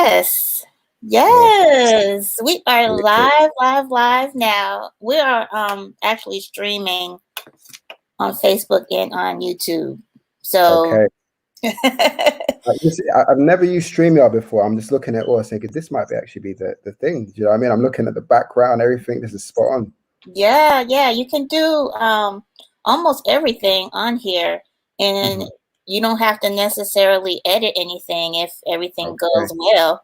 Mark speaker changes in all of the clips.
Speaker 1: Yes.
Speaker 2: Yeah.
Speaker 1: Yes. We are live now. We are actually streaming on Facebook and on YouTube. So
Speaker 2: Okay. I've never used StreamYard before. I'm just looking at all thinking this might be actually be the thing. Do you know what I mean? I'm looking at the background, everything. This is spot on.
Speaker 1: yeah, you can do almost everything on here, and
Speaker 2: Mhm.
Speaker 1: you don't have to necessarily edit anything if everything
Speaker 2: Okay.
Speaker 1: goes well.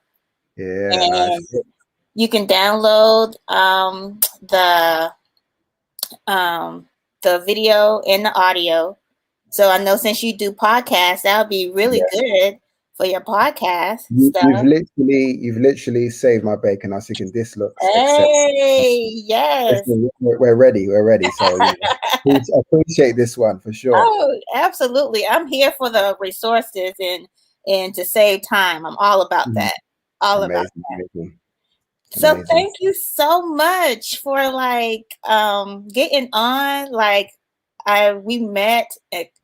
Speaker 2: Yeah, nice.
Speaker 1: And you can download um the video and the audio. So I know since you do podcasts, that would be really
Speaker 2: Yeah.
Speaker 1: good for your podcast
Speaker 2: You,
Speaker 1: stuff.
Speaker 2: you've literally saved my bacon. I was thinking this looks exceptional.
Speaker 1: Hey, yes.
Speaker 2: We're ready. We're ready. So please appreciate this one for sure.
Speaker 1: Oh, absolutely. I'm here for the resources and to save time. I'm all about
Speaker 2: Mhm.
Speaker 1: that. All about
Speaker 2: Amazing,
Speaker 1: that.
Speaker 2: amazing,
Speaker 1: So
Speaker 2: amazing.
Speaker 1: thank you so much for getting on. We met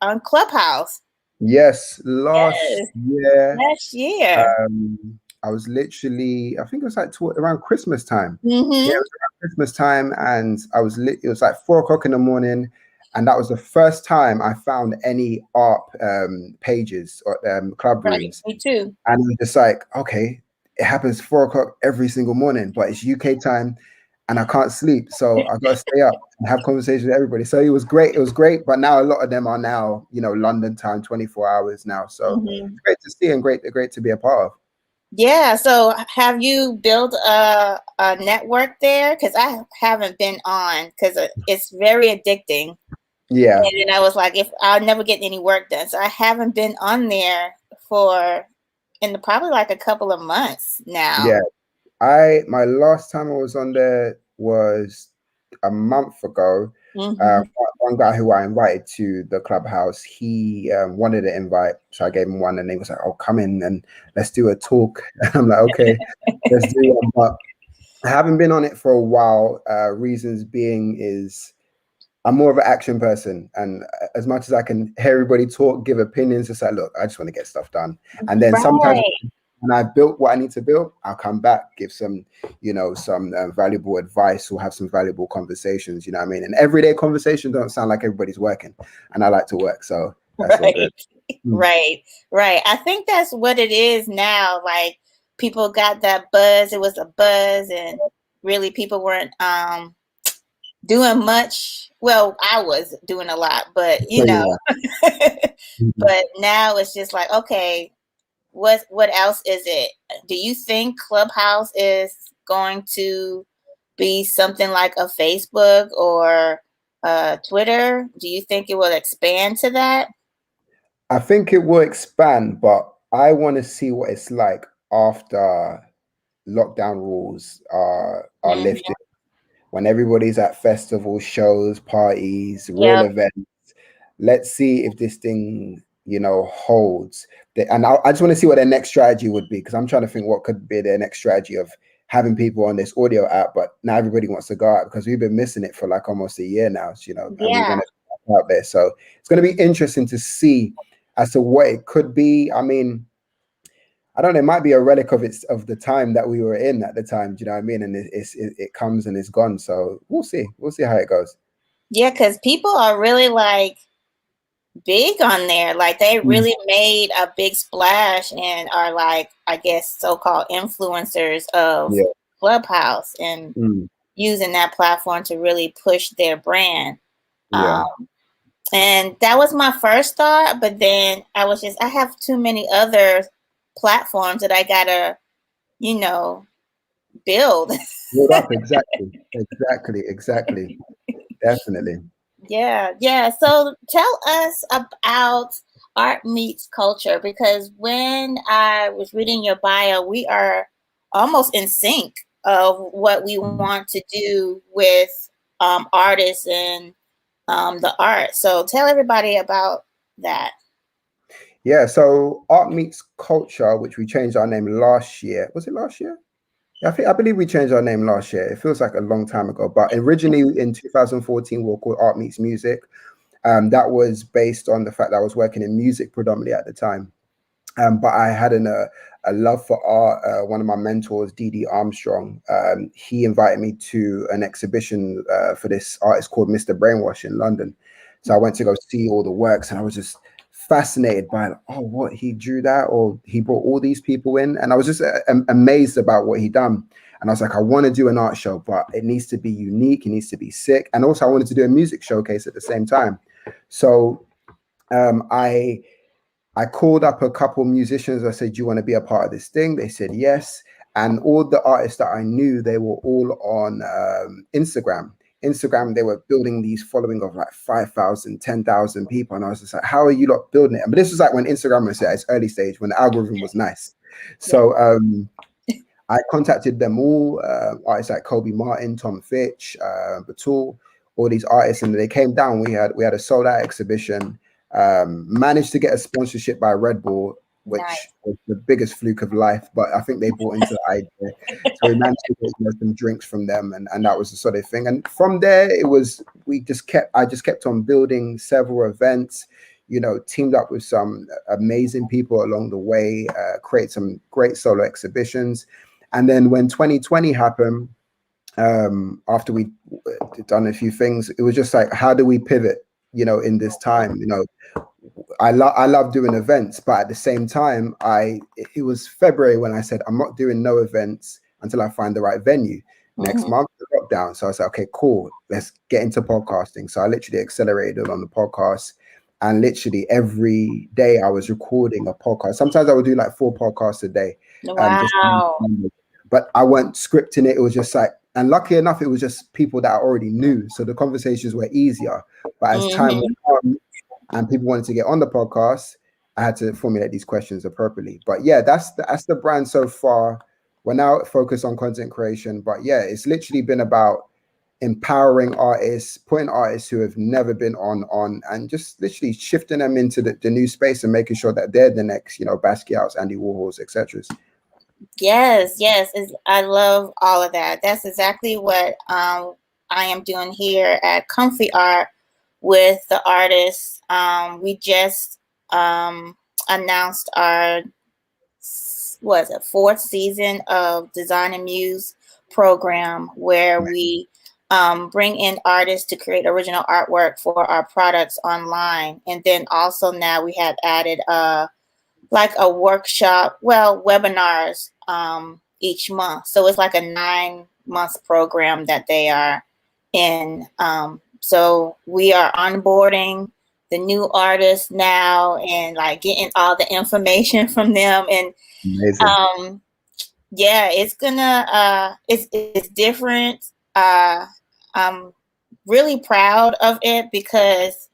Speaker 1: on Clubhouse.
Speaker 2: Yes, last
Speaker 1: Yes,
Speaker 2: year,
Speaker 1: last year.
Speaker 2: I was literally, I think it was like around Christmas time. Yeah, it
Speaker 1: Mm-hmm.
Speaker 2: was around Christmas time, and it was like 4 o'clock in the morning, and that was the first time I found any art pages or club
Speaker 1: Right.
Speaker 2: rooms,
Speaker 1: Me too.
Speaker 2: and it was just like, okay, it happens 4 o'clock every single morning, but it's UK time, and I can't sleep, so I gotta stay up and have conversations with everybody. So it was great. It was great, but now a lot of them are now, London time, 24 hours now. So
Speaker 1: Mm-hmm.
Speaker 2: it's great to see and great to be a part of.
Speaker 1: Yeah. So have you built a network there? Because I haven't been on because it's very addicting.
Speaker 2: Yeah,
Speaker 1: And then I was like, if I'll never get any work done. So I haven't been on there for probably like a couple of months now.
Speaker 2: yeah. My last time I was on there was a month ago.
Speaker 1: Mm-hmm.
Speaker 2: One guy who I invited to the clubhouse, he wanted an invite, so I gave him one, and he was like, "Oh, come in and let's do a talk." And I'm like, "Okay, let's do one." But I haven't been on it for a while. Reasons being is I'm more of an action person, and as much as I can hear everybody talk, give opinions, it's like, look, I just want to get stuff done. And then sometimes
Speaker 1: Right.
Speaker 2: when I've built what I need to build, I'll come back, give some, some valuable advice or have some valuable conversations. You know what I mean? And everyday conversation don't sound like everybody's working, and I like to work, so that's all good.
Speaker 1: Right. Right. Right. I think that's what it is now. Like people got that buzz. It was a buzz, and really people weren't doing much. Well, I was doing a lot, but
Speaker 2: So yeah. Mhm.
Speaker 1: but now it's just like, okay, what else is it? Do you think Clubhouse is going to be something like a Facebook or Twitter? Do you think it will expand to that?
Speaker 2: I think it will expand, but I want to see what it's like after lockdown rules are
Speaker 1: Mm-hmm.
Speaker 2: lifted, when everybody's at festivals, shows, parties, real
Speaker 1: Yep.
Speaker 2: events. Let's see if this thing, holds. And I just want to see what their next strategy would be, because I'm trying to think what could be their next strategy of having people on this audio app, but now everybody wants to go out because we've been missing it for like almost a year now, and we
Speaker 1: Yeah.
Speaker 2: want to be out there. So it's going to be interesting to see as to what it could be. I mean, I don't know, it might be a relic of the time that we were in at the time. Do you know what I mean? And it comes and it's gone. So we'll see. We'll see how it goes.
Speaker 1: Yeah, because people are really like big on there. Like they
Speaker 2: Mm.
Speaker 1: really made a big splash and are like, I guess, so-called influencers of
Speaker 2: Yeah.
Speaker 1: Clubhouse and
Speaker 2: Mm.
Speaker 1: using that platform to really push their brand. Um,
Speaker 2: Yeah.
Speaker 1: and that was my first thought, but then I have too many other platforms that I gotta, you know, build.
Speaker 2: Build up. Exactly. Exactly. Definitely.
Speaker 1: Yeah, yeah. So tell us about art meets culture, because when I was reading your bio, we are almost in sync of what we
Speaker 2: Mm.
Speaker 1: want to do with artists and the art. So tell everybody about that.
Speaker 2: Yeah. So Art Meets Culture, which we changed our name last year. Was it last year? Yeah, I believe we changed our name last year. It feels like a long time ago, but originally in 2014 we were called Art Meets Music. That was based on the fact that I was working in music predominantly at the time. But I had a love for art. One of my mentors, Dee Armstrong, he invited me to an exhibition for this artist called Mr. Brainwash in London. So I went to go see all the works, and I was just fascinated by, oh, what he drew that, or he brought all these people in, and I was just amazed about what he done. And I was like, I want to do an art show, but it needs to be unique, it needs to be sick, and also I wanted to do a music showcase at the same time. So I called up a couple musicians. I said, do you want to be a part of this thing? They said yes. And all the artists that I knew, they were all on Instagram. They were building these following of like 5,000, 10,000 people. And I was just like, how are you lot building it? But this was like when Instagram was at its early stage, when the algorithm was nice. So I contacted them all, artists like Kobe Martin, Tom Fitch, Batul, all these artists. And they came down. We had a sold out exhibition. Managed to get a sponsorship by Red Bull, which was the biggest fluke of life, but I think they bought into the idea. So we managed to get some drinks from them, and that was the sort of thing. And from there, I just kept on building several events, teamed up with some amazing people along the way, create some great solo exhibitions. And then when 2020 happened, after we done a few things, it was just like, how do we pivot? In this time, I love doing events, but at the same time, it was February when I said, I'm not doing no events until I find the right venue. Next month, the lockdown. So I said, okay, cool, let's get into podcasting. So I literally accelerated on the podcast, and literally every day I was recording a podcast. Sometimes I would do like 4 podcasts a day.
Speaker 1: Wow.
Speaker 2: But I wasn't scripting it. It was just like, and lucky enough, it was just people that I already knew. So the conversations were easier. But as time went on and people wanted to get on the podcast, I had to formulate these questions appropriately. But yeah, that's the brand so far. We're now focused on content creation. But yeah, it's literally been about empowering artists, putting artists who have never been on, and just literally shifting them into the new space and making sure that they're the next, Basquiat's, Andy Warhol's, etc.
Speaker 1: Yes. I love all of that. That's exactly what I am doing here at Comfy Art with the artists. We just announced our 4th season of Design and Muse program, where we bring in artists to create original artwork for our products online. And then also now we have added like a workshop, webinars each month. So it's like a 9-month program that they are in. So we are onboarding the new artists now and like getting all the information from them. And it's gonna it's different. I'm really proud of it because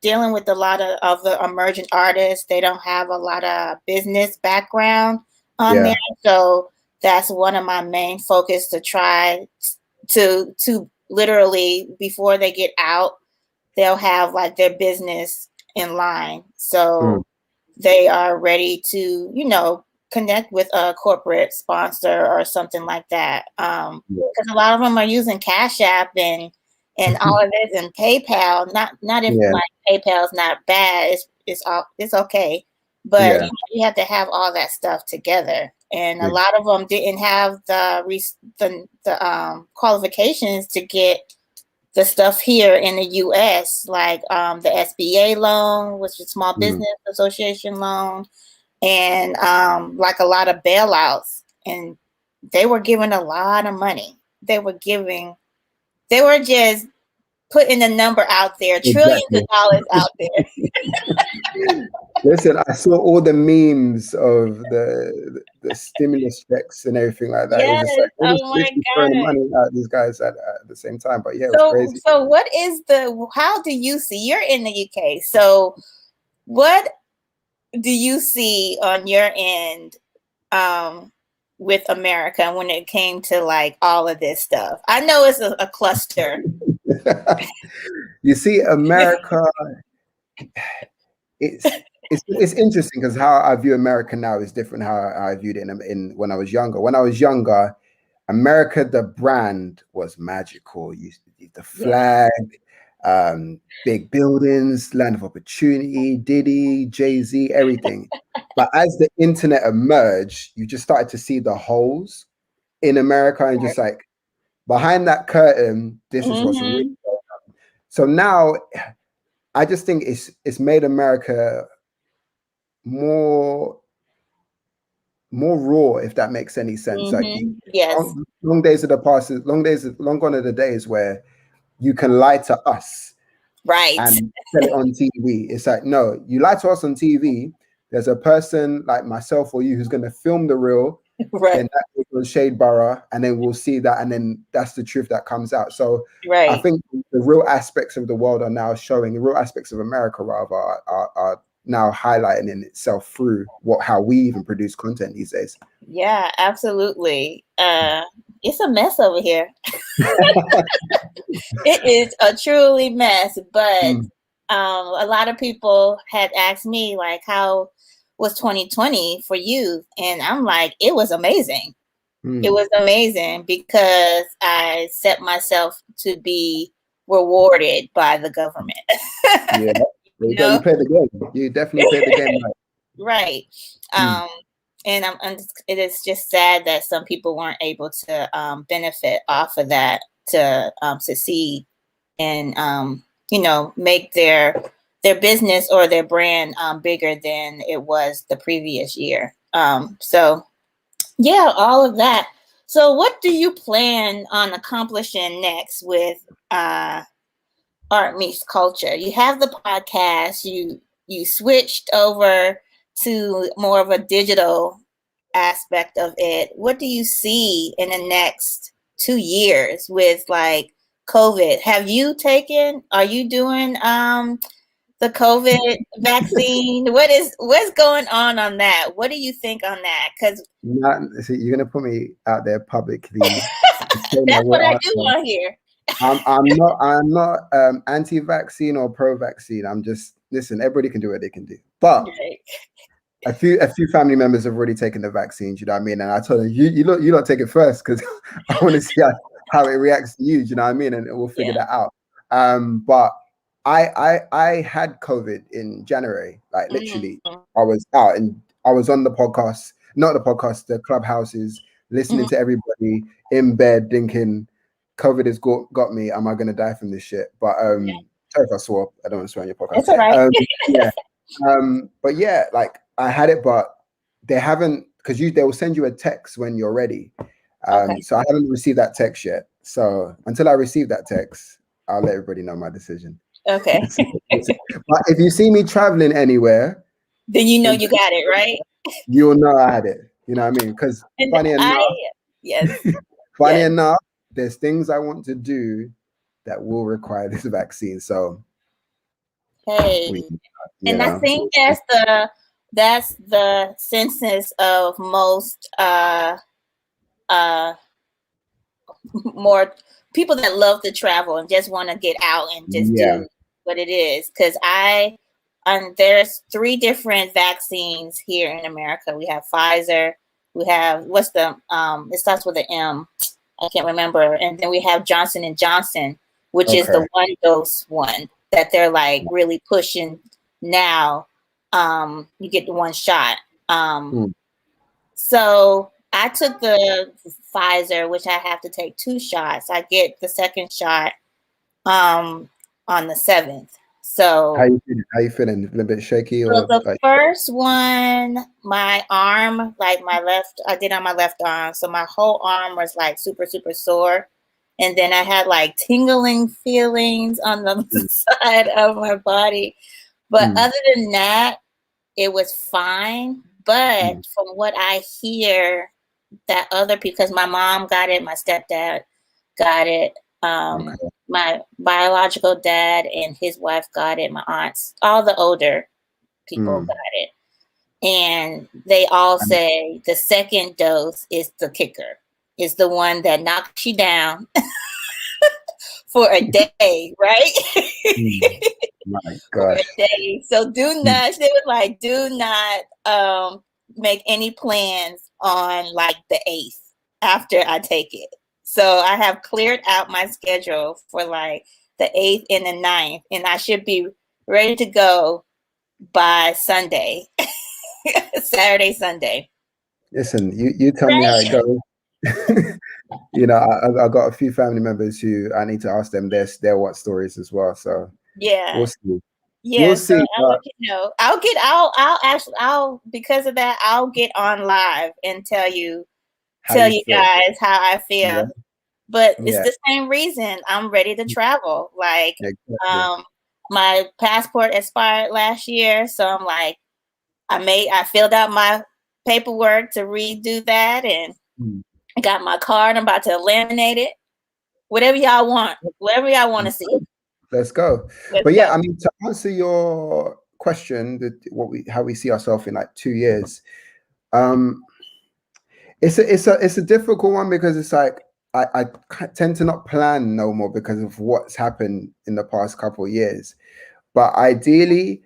Speaker 1: dealing with a lot of the emerging artists, they don't have a lot of business background on there. So that's one of my main focus, to try to literally, before they get out, they'll have like their business in line. So they are ready to, connect with a corporate sponsor or something like that. Because a lot of them are using Cash App and all of this, and PayPal. Not if like PayPal's not bad. It's okay, but you have to have all that stuff together. And a lot of them didn't have the qualifications to get the stuff here in the U.S., like the SBA loan, which is Small Business Association loan, and like a lot of bailouts. And they were giving a lot of money. They were just putting the number out there, trillions of dollars out there.
Speaker 2: Listen, I saw all the memes of the stimulus checks and everything like that.
Speaker 1: Yes,
Speaker 2: it was just like, throwing money at these guys at the same time. But yeah, it was crazy.
Speaker 1: So how do you see, you're in the UK, so what do you see on your end with America when it came to like all of this stuff? I know it's a cluster.
Speaker 2: You see, America, it's interesting because how I view America now is different how I viewed it in when I was younger. When I was younger, America, the brand was magical. The flag, big buildings, land of opportunity, Diddy, Jay-Z, everything. But as the internet emerged, you just started to see the holes in America and just like behind that curtain, this is what's really
Speaker 1: Mm-hmm.
Speaker 2: going on. So now I just think it's made America more raw, if that makes any sense. Like
Speaker 1: Mm-hmm. Yes.
Speaker 2: long days of the past, long gone are the days where you can lie to us
Speaker 1: Right.
Speaker 2: and sell it on TV. It's like, no, you lie to us on TV. There's a person like myself or you who's going to film the reel.
Speaker 1: Right.
Speaker 2: Then that goes on Shade Borough, and then we'll see that, and then that's the truth that comes out. So I
Speaker 1: Right.
Speaker 2: think the real aspects of the world are now showing, the real aspects of America rather are now highlighting in itself through how we even produce content these days.
Speaker 1: Yeah, absolutely. It's a mess over here. It is a truly mess, but a lot of people had asked me like, how was 2020 for you? And I'm like, it was amazing. It was amazing because I set myself to be rewarded by the government.
Speaker 2: Yeah,
Speaker 1: You
Speaker 2: you
Speaker 1: know?
Speaker 2: played the game. You definitely played the game right.
Speaker 1: Right. And it is just sad that some people weren't able to benefit off of that to succeed and make their business or their brand bigger than it was the previous year. So yeah, all of that. So what do you plan on accomplishing next with Art Meets Culture? You have the podcast. You switched over to more of a digital aspect of it. What do you see in the next 2 years with like COVID? Are you doing the COVID vaccine? What's going on that? What do you think on that? Because
Speaker 2: You're gonna put me out there publicly.
Speaker 1: that's what I do on here.
Speaker 2: I'm not anti-vaccine or pro-vaccine. I'm just, listen, everybody can do what they can do. But
Speaker 1: Right.
Speaker 2: a few family members have already taken the vaccines, you know what I mean? And I told them, you don't take it first because I want to see how it reacts to you, you know what I mean? And we'll figure that out. But I had COVID in January, like literally. I was out and I was on the podcast, not the podcast, the clubhouses, listening to everybody in bed thinking COVID has got me. Am I gonna die from this shit? But sorry if I swore. I don't want to swear on your podcast.
Speaker 1: It's all right.
Speaker 2: Yeah. But yeah, like I had it, but they haven't, because they will send you a text when you're ready. So I haven't received that text yet. So until I receive that text, I'll let everybody know my decision.
Speaker 1: Okay.
Speaker 2: But if you see me traveling anywhere,
Speaker 1: then you know you got it, right?
Speaker 2: You'll know I had it. You know what I mean? Because funny enough, there's things I want to do that will require this vaccine. So
Speaker 1: hey, and I think that's the census of most more people that love to travel and just want to get out and just do what it is. Because there's 3 different vaccines here in America. We have Pfizer. We have it starts with an M. I can't remember. And then we have Johnson and Johnson, which is the 1 dose one that they're like really pushing now. You get the 1 shot. So I took the Pfizer, which I have to take 2 shots. I get the 2nd shot on the 7th. So
Speaker 2: how you feeling? A little bit shaky?
Speaker 1: So the first one, my arm, like I did on my left arm. So my whole arm was like super, super sore. And then I had like tingling feelings on the side of my body. But other than that, it was fine. But from what I hear that other people, because my mom got it, my stepdad got it, my biological dad and his wife got it, my aunts, all the older people got it. And they all say the 2nd dose is the kicker, is the one that knocks you down for a day, right?
Speaker 2: My gosh.
Speaker 1: For a day. So do not make any plans on like the 8th after I take it. So I have cleared out my schedule for like the 8th and the 9th, and I should be ready to go by Sunday. Saturday, Sunday.
Speaker 2: Listen, you tell me how it goes. You know, I got a few family members who I need to ask them their what stories as well. So
Speaker 1: Yeah.
Speaker 2: we'll see.
Speaker 1: Yeah,
Speaker 2: We'll
Speaker 1: so
Speaker 2: see.
Speaker 1: I'll let you know. I'll because of that, I'll get on live and tell you
Speaker 2: How you feel?
Speaker 1: guys how I
Speaker 2: Yeah.
Speaker 1: feel. But it's
Speaker 2: Yeah.
Speaker 1: the same reason I'm ready to travel. Like,
Speaker 2: Exactly.
Speaker 1: my passport expired last year, so I'm like, I filled out my paperwork to redo that, and I got my card. I'm about to laminate it. Whatever y'all want to see.
Speaker 2: Let's go.
Speaker 1: Let's
Speaker 2: But
Speaker 1: go.
Speaker 2: yeah, I mean, to answer your question, how we see ourselves in like 2 years, um, it's a difficult one because it's like I tend to not plan no more because of what's happened in the past couple of years. But ideally,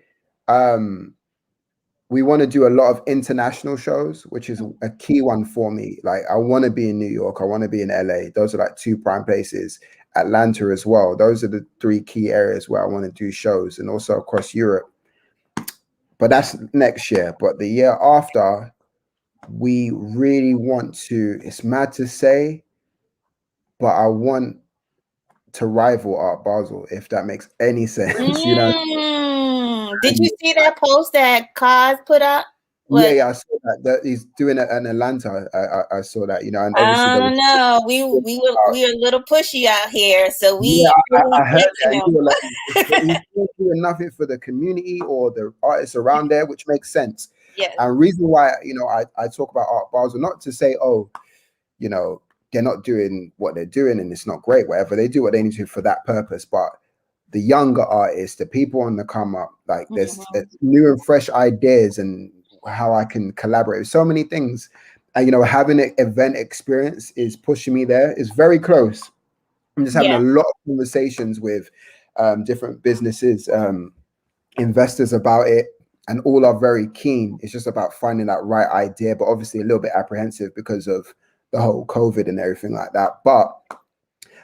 Speaker 2: we want to do a lot of international shows, which is a key one for me. Like I want to be in New York, I want to be in LA. Those are like two prime places. Atlanta as well. Those are the three key areas where I want to do shows, and also across Europe. But that's next year. But the year after, we really want to. It's mad to say, but I want to rival Art Basel, if that makes any sense. You know.
Speaker 1: Did you see that post that Kaz put up?
Speaker 2: Yeah,
Speaker 1: What?
Speaker 2: yeah, I saw that. That he's doing it in Atlanta. I saw that, you know, and obviously
Speaker 1: I
Speaker 2: there was.
Speaker 1: don't know. We were a little pushy out here, so
Speaker 2: Yeah,
Speaker 1: we really
Speaker 2: I heard that.
Speaker 1: taking
Speaker 2: And you were like,
Speaker 1: them.
Speaker 2: he's not doing nothing for the community or the artists around there, which makes sense.
Speaker 1: Yes.
Speaker 2: And reason why, you know, I talk about Art Basel, not to say, oh, you know, they're not doing what they're doing and it's not great, whatever. They do what they need to for that purpose. But the younger artists, the people on the come up, like there's new and fresh ideas and how I can collaborate with so many things. And, you know, having an event experience is pushing me there. It's very close. I'm just having a lot of conversations with different businesses, investors about it, and all are very keen. It's just about finding that right idea, but obviously a little bit apprehensive because of the whole COVID and everything like that. But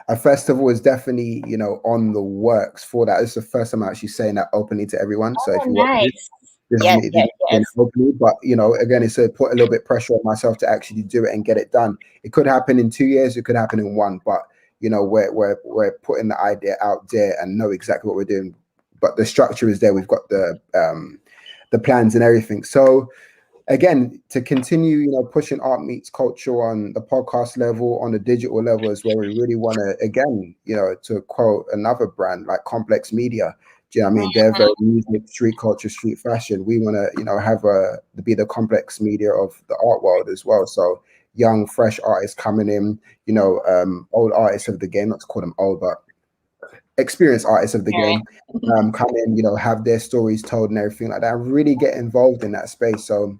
Speaker 2: a festival is definitely, you know, on the works for that. It's the first time I'm actually saying that openly to everyone. So if you want
Speaker 1: Nice.
Speaker 2: this
Speaker 1: Yes,
Speaker 2: is
Speaker 1: yes,
Speaker 2: me
Speaker 1: yes.
Speaker 2: openly, but you know, again, it's a put a little bit pressure on myself to actually do it and get it done. It could happen in 2 years, it could happen in one, but you know, we're putting the idea out there and know exactly what we're doing. But the structure is there. We've got the plans and everything. So again, to continue, you know, pushing Art Meets Culture on the podcast level, on the digital level is where we really want to, again, you know, to quote another brand like Complex Media. Do you know what I mean? They're very music, street culture, street fashion. We want to, you know, be the complex media of the art world as well. So young, fresh artists coming in, you know, old artists of the game, not to call them old, but experienced artists of the game, come in, you know, have their stories told and everything like that. Really get involved in that space. So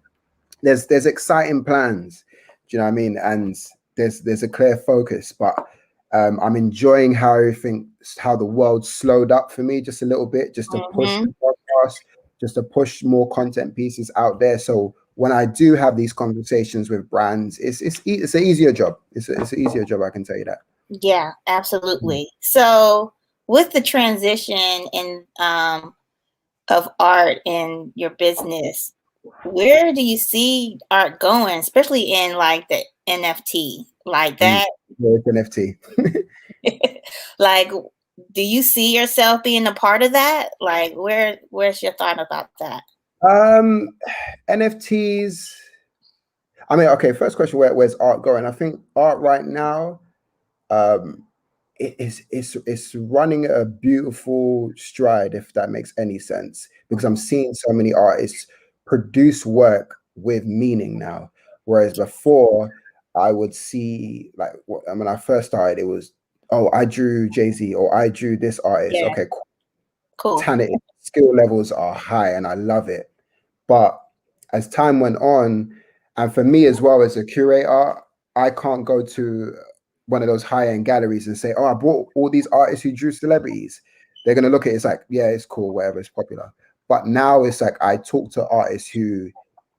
Speaker 2: there's exciting plans. Do you know what I mean? And there's a clear focus, but I'm enjoying how the world slowed up for me just a little bit, just to push the podcast, just to push more content pieces out there. So when I do have these conversations with brands, it's an easier job. It's an easier job, I can tell you that.
Speaker 1: Yeah, absolutely. So with the transition in of art in your business, where do you see art going, especially in like the NFT, like that?
Speaker 2: NFT.
Speaker 1: Like, do you see yourself being a part of that? Like, where's your thought about that?
Speaker 2: NFTs. I mean, okay, first question, where's art going? I think art right now, it's running a beautiful stride, if that makes any sense, because I'm seeing so many artists produce work with meaning now, whereas before I would see, like, when I first started, it was, oh, I drew Jay-Z or I drew this artist. Okay,
Speaker 1: cool.
Speaker 2: Talented, skill levels are high and I love it. But as time went on, and for me as well as a curator, I can't go to one of those high-end galleries and say, oh, I brought all these artists who drew celebrities. They're going to look at it, it's like, yeah, it's cool, whatever, it's popular. But now it's like I talk to artists who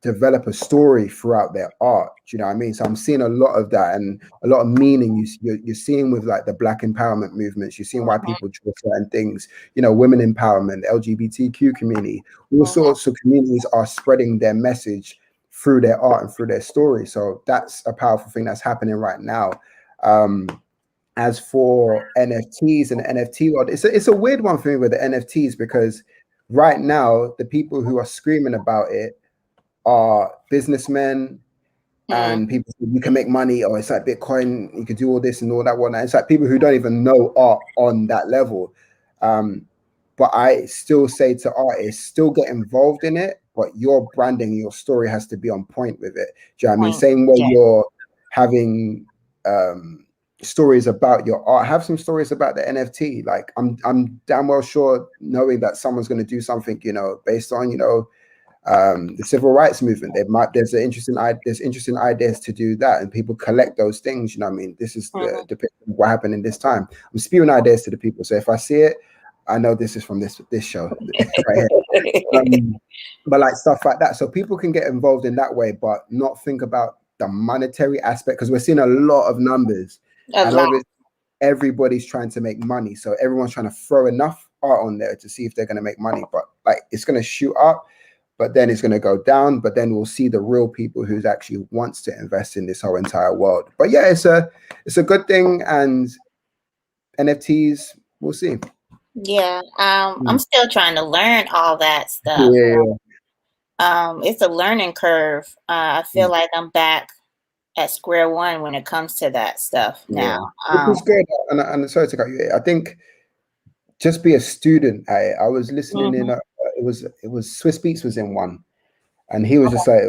Speaker 2: develop a story throughout their art. Do you know what I mean? So I'm seeing a lot of that and a lot of meaning. You're seeing with like the Black empowerment movements. You're seeing why people draw certain things. You know, women empowerment, LGBTQ community, all sorts of communities are spreading their message through their art and through their story. So that's a powerful thing that's happening right now. As for NFTs and the NFT world, it's a weird one for me with the NFTs, because right now the people who are screaming about it are businessmen and people who you can make money, or it's like Bitcoin, you could do all this and all that one. It's like people who don't even know art on that level. But I still say to artists, still get involved in it, but your branding, your story has to be on point with it. Do you know what I mean? Same way you're having stories about your art, have some stories about the NFT. Like I'm damn well sure, knowing that someone's going to do something, you know, based on, you know, the civil rights movement. There's interesting ideas to do that, and people collect those things. You know what I mean? This is the depiction of what happened in this time. I'm spewing ideas to the people, so if I see it, I know this is from this show right here. But like stuff like that, so people can get involved in that way, but not think about the monetary aspect, because we're seeing a lot of numbers. Everybody's trying to make money, so everyone's trying to throw enough art on there to see if they're going to make money, but like it's going to shoot up, but then it's going to go down, but then we'll see the real people who actually wants to invest in this whole entire world. But yeah, it's a good thing, and NFTs, we'll see.
Speaker 1: Yeah, I'm still trying to learn all that stuff. It's a learning curve. I feel like I'm back at square one when it comes to that stuff now.
Speaker 2: Which is good. And sorry to cut you. I think just be a student. I was listening in. It was Swiss Beats was in one, and he was just like,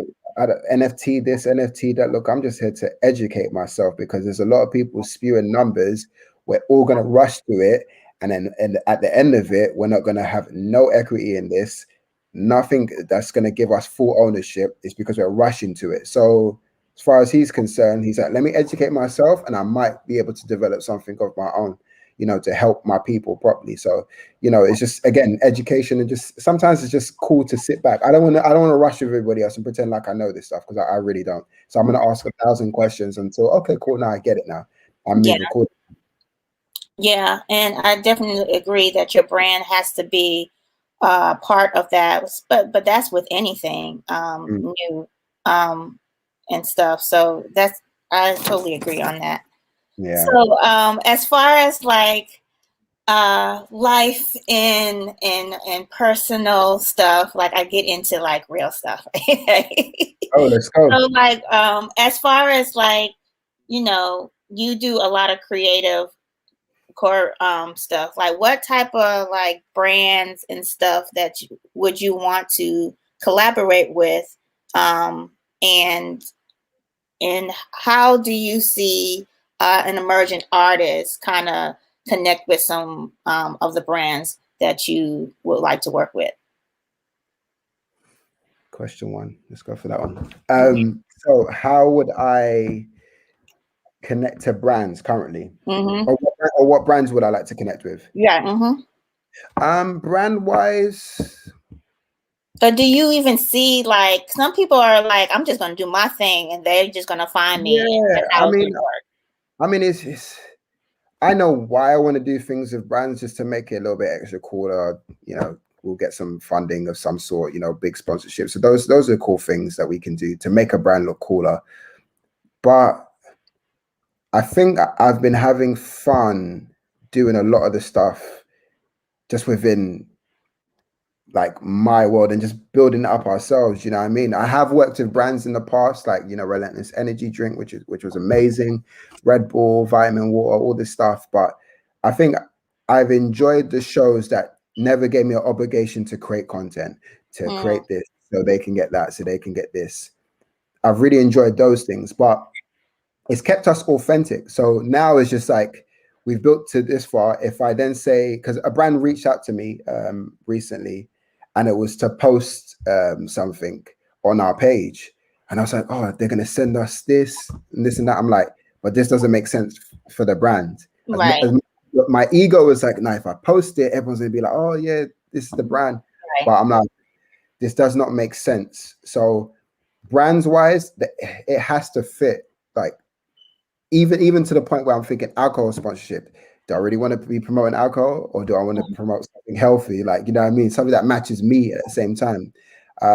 Speaker 2: NFT this, NFT that. Look, I'm just here to educate myself, because there's a lot of people spewing numbers. We're all gonna rush to it, and then at the end of it, we're not gonna have no equity in this. Nothing that's gonna give us full ownership. Is because we're rushing to it. So as far as he's concerned, he's like, let me educate myself, and I might be able to develop something of my own, you know, to help my people properly. So, you know, it's just, again, education, and just sometimes it's just cool to sit back. I don't want to rush with everybody else and pretend like I know this stuff, because I really don't. So I'm going to ask 1,000 questions until, okay, cool, now I get it now. I'm moving cool.
Speaker 1: Yeah, and I definitely agree that your brand has to be part of that. But that's with anything new and stuff. So I totally agree on that.
Speaker 2: Yeah.
Speaker 1: So as far as like life and personal stuff, like I get into like real stuff.
Speaker 2: Oh, let's go.
Speaker 1: So like as far as like, you know, you do a lot of creative core stuff. Like what type of like brands and stuff that would you want to collaborate with, and how do you see an emerging artist kind of connect with some of the brands that you would like to work with?
Speaker 2: Question one. Let's go for that one. So how would I connect to brands currently? Or what brands would I like to connect with? Brand wise,
Speaker 1: but do you even see, like, some people are like, I'm just going to do my thing and they're just going to find me?
Speaker 2: I mean, it's I know why I want to do things with brands, just to make it a little bit extra cooler. You know, we'll get some funding of some sort, you know, big sponsorship. So those are cool things that we can do to make a brand look cooler. But I think I've been having fun doing a lot of the stuff just within like my world and just building it up ourselves. You know what I mean? I have worked with brands in the past, like, you know, Relentless Energy Drink, which was amazing, Red Bull, Vitamin Water, all this stuff. But I think I've enjoyed the shows that never gave me an obligation to create content, to create this so they can get that, so they can get this. I've really enjoyed those things, but it's kept us authentic. So now it's just like, we've built to this far. If I then say, because a brand reached out to me recently, and it was to post something on our page, and I was like, oh, they're gonna send us this and this and that. I'm like, but this doesn't make sense for the brand.
Speaker 1: Right.
Speaker 2: My ego was like, no, if I post it, everyone's gonna be like, oh yeah, this is the brand. Right. But I'm like, this does not make sense. So brands wise, it has to fit. Like even to the point where I'm thinking alcohol sponsorship. Do I really want to be promoting alcohol, or do I want to promote something healthy? Like, you know what I mean? Something that matches me at the same time. Do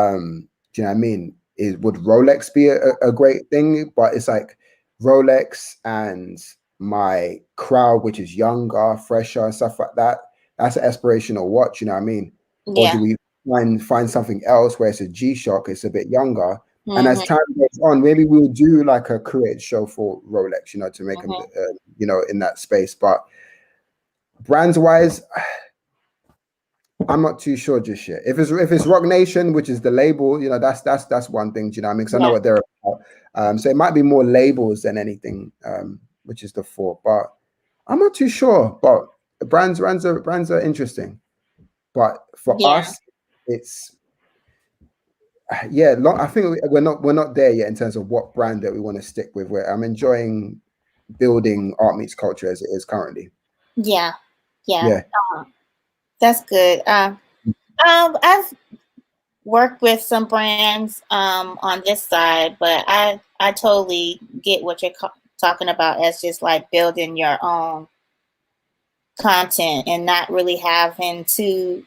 Speaker 2: you know what I mean? Would Rolex be a great thing? But it's like Rolex and my crowd, which is younger, fresher, and stuff like that. That's an aspirational watch. You know what I mean? Or
Speaker 1: Yeah.
Speaker 2: do we find something else where it's a G-Shock, it's a bit younger? And as
Speaker 1: Mm-hmm.
Speaker 2: time goes on, maybe we'll do like a created show for Rolex, you know, to make them, you know, in that space. But brands wise, I'm not too sure just yet. If it's Rock Nation, which is the label, you know, that's one thing. Do you know what I mean? Because I know what they're about. So it might be more labels than anything, which is the thought. But I'm not too sure. But brands are interesting. But for us, it's I think we're not there yet in terms of what brand that we want to stick with. Where I'm enjoying building Art Meets Culture as it is currently.
Speaker 1: Yeah. That's good. I've worked with some brands on this side, but I totally get what you're talking about as just like building your own content and not really having to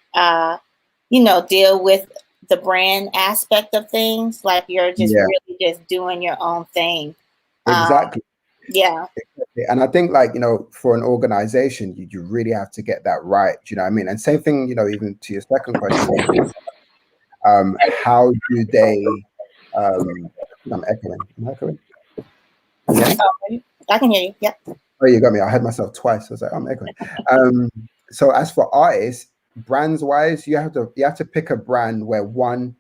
Speaker 1: you know, deal with the brand aspect of things. Like you're just really just doing your own thing.
Speaker 2: Exactly.
Speaker 1: Yeah.
Speaker 2: And I think, like, you know, for an organization, you really have to get that right. Do you know what I mean? And same thing, you know, even to your second question, how do they I'm echoing. Am I echoing?
Speaker 1: Yeah. I can hear you. Yeah.
Speaker 2: Oh, you got me. I heard myself twice. I was like, I'm echoing. So as for artists, brands wise, you have to pick a brand where one,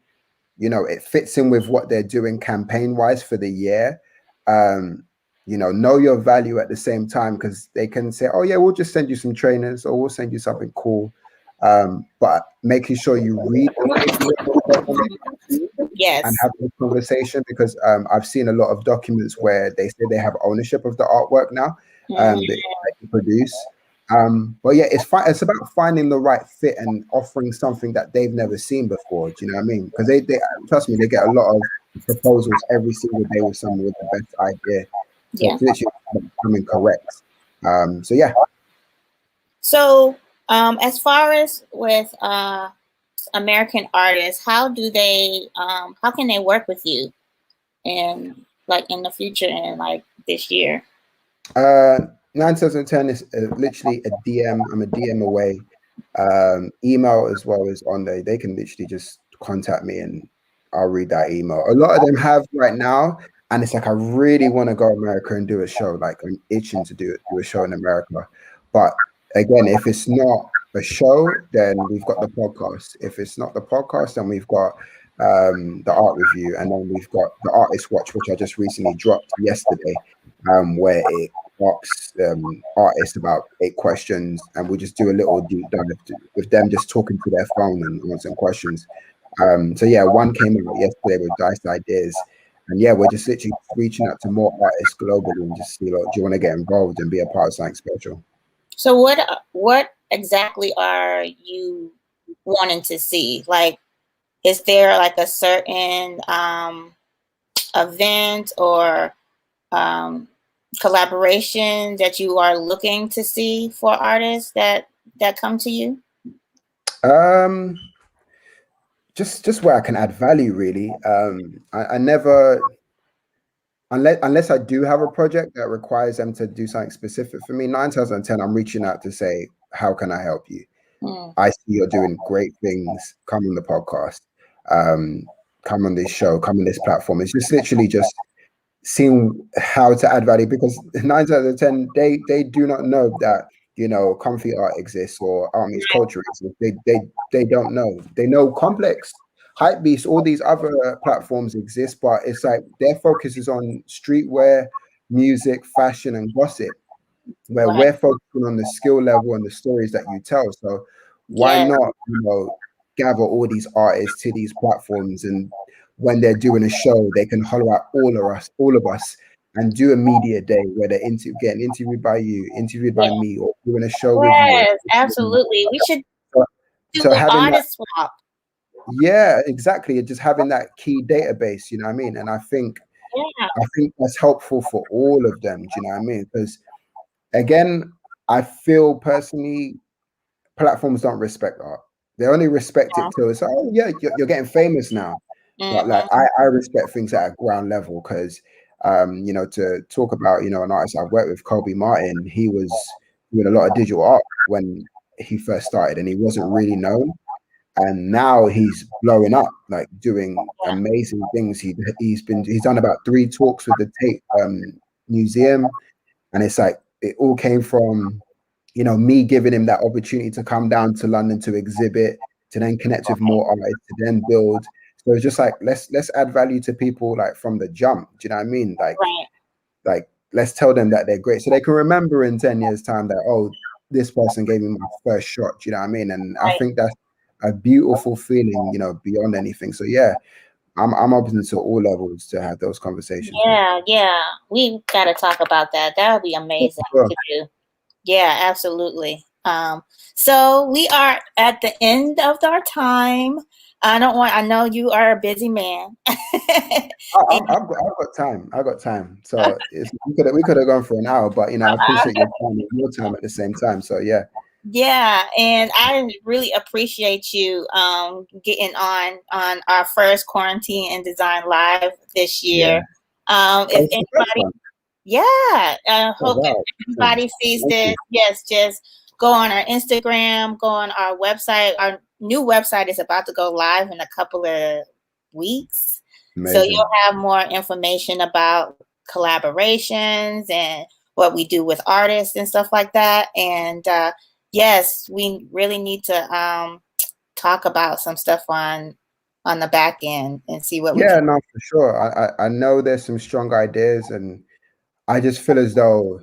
Speaker 2: you know, it fits in with what they're doing campaign wise for the year. You know your value at the same time, because they can say, oh yeah, we'll just send you some trainers or we'll send you something cool. But making sure you read and have a conversation, because I've seen a lot of documents where they say they have ownership of the artwork now that they produce. But yeah, it's about finding the right fit and offering something that they've never seen before. Do you know what I mean? Because they trust me, they get a lot of proposals every single day with someone with the best idea. So it's literally becoming correct. So yeah.
Speaker 1: So as far as with American artists, how can they work with you and like in the future and like this year?
Speaker 2: 9010 is literally a DM. I'm a DM away. Email as well is on there. They can literally just contact me and I'll read that email. A lot of them have right now, and it's like, I really want to go to America and do a show. Like, I'm itching to do a show in America. But again, if it's not a show, then we've got the podcast. If it's not the podcast, then we've got the art review, and then we've got the artist watch, which I just recently dropped yesterday, where it asks artists about 8 questions, and we just do a little deep dive with them just talking to their phone and answering questions. So yeah, one came out yesterday with Dice Ideas, and yeah, we're just literally reaching out to more artists globally and just see, like, do you want to get involved and be a part of something special?
Speaker 1: So what exactly are you wanting to see? Like, is there like a certain event or collaboration that you are looking to see for artists that come to you?
Speaker 2: Just where I can add value, really. I never, unless I do have a project that requires them to do something specific for me, 9010, I'm reaching out to say, how can I help you? I see you're doing great things. Come on the podcast, come on this show, come on this platform. It's just literally just seeing how to add value, because 9 out of 10, they do not know that, you know, comfy art exists or Art Meets Culture exists. They don't know. They know Complex, Hypebeast, all these other platforms exist, but it's like their focus is on streetwear, music, fashion, and gossip, where we're focusing on the skill level and the stories that you tell. So why not, you know, gather all these artists to these platforms, and when they're doing a show, they can holler at all of us, and do a media day where they're getting interviewed by you, interviewed by me, or doing a show with you.
Speaker 1: Absolutely. We should do
Speaker 2: so
Speaker 1: an
Speaker 2: having
Speaker 1: artist swap.
Speaker 2: Yeah, exactly. Just having that key database, you know what I mean? And
Speaker 1: Yeah.
Speaker 2: I think that's helpful for all of them. Do you know what I mean? Because again, I feel personally platforms don't respect art. They only respect it till it's, oh yeah, you're getting famous now. But like
Speaker 1: Mm-hmm.
Speaker 2: I respect things at a ground level because you know, to talk about, you know, an artist I've worked with, Kobe Martin, he was doing a lot of digital art when he first started and he wasn't really known. And now he's blowing up, like doing amazing things. He's done about 3 talks with the Tate Museum, and it's like it all came from, you know, me giving him that opportunity to come down to London to exhibit, to then connect with more artists, to then build. So it's just like let's add value to people like from the jump. Do you know what I mean?
Speaker 1: Right.
Speaker 2: Like let's tell them that they're great, so they can remember in 10 years' time that, oh, this person gave me my first shot. Do you know what I mean? And I
Speaker 1: Right.
Speaker 2: think that's a beautiful feeling, you know, beyond anything. So yeah, I'm open to all levels to have those conversations, man.
Speaker 1: Yeah, yeah. We got to talk about that. That would be amazing
Speaker 2: Sure.
Speaker 1: to do. Yeah, absolutely. So we are at the end of our time. I know you are a busy man.
Speaker 2: I've got time. I got time. So we could have gone for an hour, but you know, I appreciate your time and your time at the same time. So yeah,
Speaker 1: Yeah, and I really appreciate you getting on our first Quarantine and Design Live this
Speaker 2: yeah.
Speaker 1: year.
Speaker 2: Oh,
Speaker 1: If
Speaker 2: it's the first
Speaker 1: anybody,
Speaker 2: one.
Speaker 1: yeah, I
Speaker 2: Oh
Speaker 1: hope that
Speaker 2: wow.
Speaker 1: everybody sees
Speaker 2: Thank
Speaker 1: this.
Speaker 2: you.
Speaker 1: Yes, just go on our Instagram, go on our website. Our new website is about to go live in a couple of weeks. So
Speaker 2: Amazing.
Speaker 1: you'll have more information about collaborations and what we do with artists and stuff like that. And yes, we really need to talk about some stuff on the back end and see what we can.
Speaker 2: Yeah, no, for sure. I know there's some strong ideas, and I just feel as though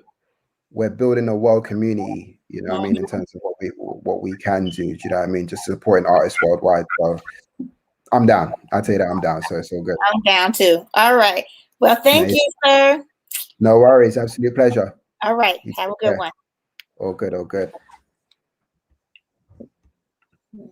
Speaker 2: we're building a world community. You know what I mean, in terms of what we can do. Do you know what I mean? Just supporting artists worldwide. So I'm down. I tell you that I'm down. So it's all good.
Speaker 1: I'm down too. All right. Well, thank
Speaker 2: Amazing.
Speaker 1: you, sir.
Speaker 2: No worries. Absolute pleasure.
Speaker 1: All right.
Speaker 2: You
Speaker 1: Have a
Speaker 2: take
Speaker 1: good
Speaker 2: care.
Speaker 1: one.
Speaker 2: All good. All good.
Speaker 1: Mm.